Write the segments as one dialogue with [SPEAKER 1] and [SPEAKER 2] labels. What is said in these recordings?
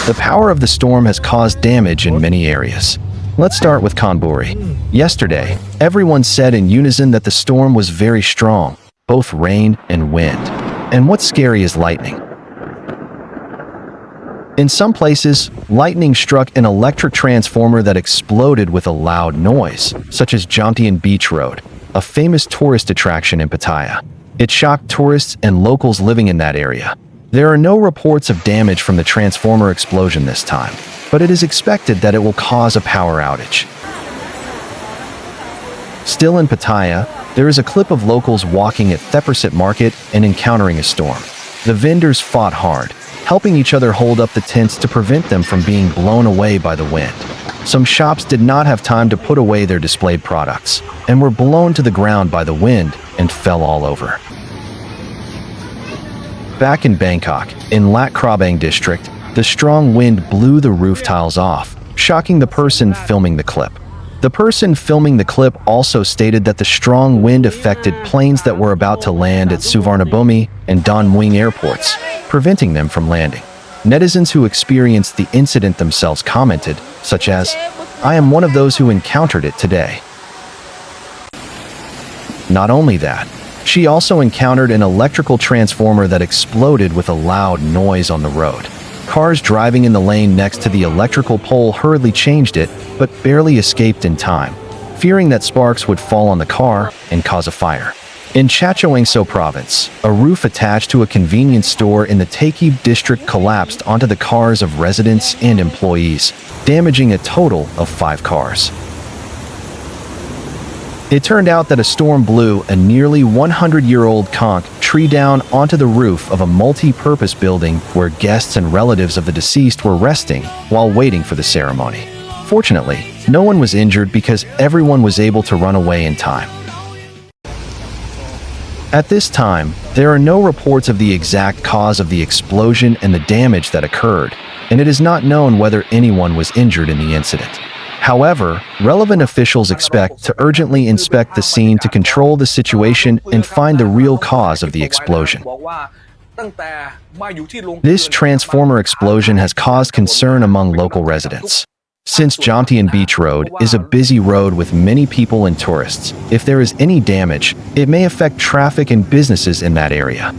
[SPEAKER 1] The power of the storm has caused damage in many areas. Let's start with Kanburi. Yesterday, everyone said in unison that the storm was very strong, both rain and wind. And what's scary is lightning. In some places, lightning struck an electric transformer that exploded with a loud noise, such as Jontian Beach Road, a famous tourist attraction in Pattaya. It shocked tourists and locals living in that area. There are no reports of damage from the transformer explosion this time, but it is expected that it will cause a power outage. Still in Pattaya, there is a clip of locals walking at Thepprasit Market and encountering a storm. The vendors fought hard, helping each other hold up the tents to prevent them from being blown away by the wind. Some shops did not have time to put away their displayed products and were blown to the ground by the wind and fell all over. Back in Bangkok, in Lat Krabang District, the strong wind blew the roof tiles off, shocking the person filming the clip. The person filming the clip also stated that the strong wind affected planes that were about to land at Suvarnabhumi and Don Mueang airports, preventing them from landing. Netizens who experienced the incident themselves commented, such as, "I am one of those who encountered it today." Not only that, she also encountered an electrical transformer that exploded with a loud noise on the road. Cars driving in the lane next to the electrical pole hurriedly changed it, but barely escaped in time, fearing that sparks would fall on the car and cause a fire. In Chachoengseo Province, a roof attached to a convenience store in the Thepprasit District collapsed onto the cars of residents and employees, damaging a total of 5 cars. It turned out that a storm blew a nearly 100-year-old conch tree down onto the roof of a multi-purpose building where guests and relatives of the deceased were resting while waiting for the ceremony. Fortunately, no one was injured because everyone was able to run away in time. At this time, there are no reports of the exact cause of the explosion and the damage that occurred, and it is not known whether anyone was injured in the incident. However, relevant officials expect to urgently inspect the scene to control the situation and find the real cause of the explosion. This transformer explosion has caused concern among local residents. Since Jontian Beach Road is a busy road with many people and tourists, if there is any damage, it may affect traffic and businesses in that area.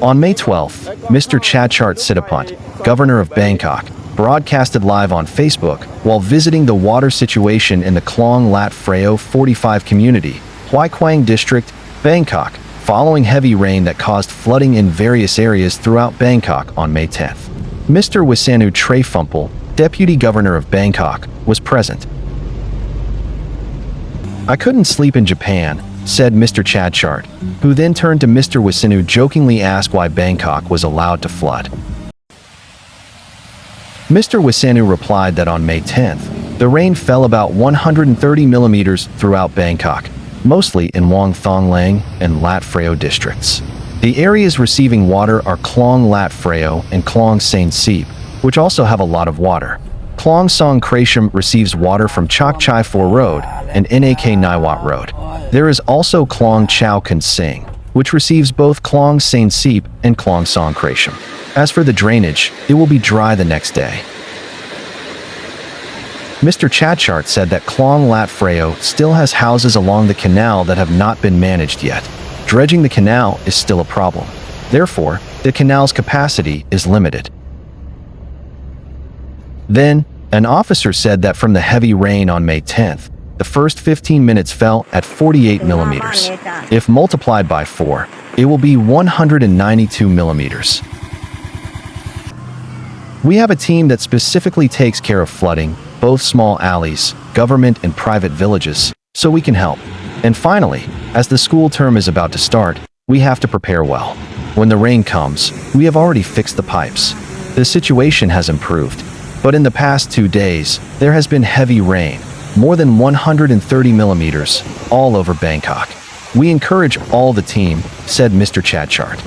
[SPEAKER 1] On May 12th, Mr. Chadchart Sitapont, governor of Bangkok, broadcasted live on Facebook while visiting the water situation in the Klong Lat Freo 45 community, Hoi Quang District, Bangkok, following heavy rain that caused flooding in various areas throughout Bangkok on May 10th. Mr. Wisanu Trayfumpel, deputy governor of Bangkok, was present. "I couldn't sleep in Japan," said Mr. Chadchart, who then turned to Mr. Wisanu jokingly asked why Bangkok was allowed to flood. Mr. Wisanu replied that on May 10th, the rain fell about 130 millimeters throughout Bangkok, mostly in Wang Thong Lang and Lat Freo districts. The areas receiving water are Klong Lat Freo and Klong Sain Seep, which also have a lot of water. Klong Song Kratiam receives water from Chok Chai 4 Road and Nak Naiwat Road. There is also Klong Chau Kan Sing, which receives both Klong Sain Seep and Klong Song Kratiam. As for the drainage, it will be dry the next day. Mr. Chadchart said that Klong Lat Freo still has houses along the canal that have not been managed yet. Dredging the canal is still a problem. Therefore, the canal's capacity is limited. Then, an officer said that from the heavy rain on May 10th, the first 15 minutes fell at 48 millimeters. If multiplied by 4, it will be 192 millimeters. We have a team that specifically takes care of flooding, both small alleys, government and private villages, so we can help. And finally, as the school term is about to start, we have to prepare well. When the rain comes, we have already fixed the pipes. The situation has improved, but in the past 2 days, there has been heavy rain, more than 130 millimeters, all over Bangkok. We encourage all the team, said Mr. Chadchart.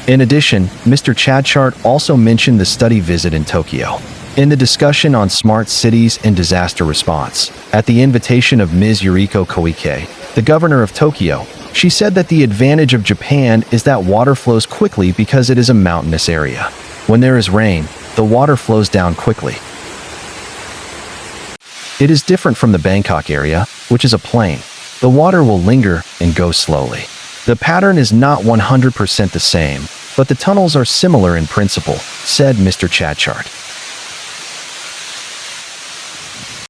[SPEAKER 1] In addition, Mr. Chadchart also mentioned the study visit in Tokyo. In the discussion on smart cities and disaster response, at the invitation of Ms. Yuriko Koike, the governor of Tokyo, She said that the advantage of Japan is that water flows quickly because it is a mountainous area. When there is rain, the water flows down quickly. It is different from the Bangkok area, which is a plain. The water will linger and go slowly. The pattern is not 100% the same, but the tunnels are similar in principle, said Mr. Chadchart.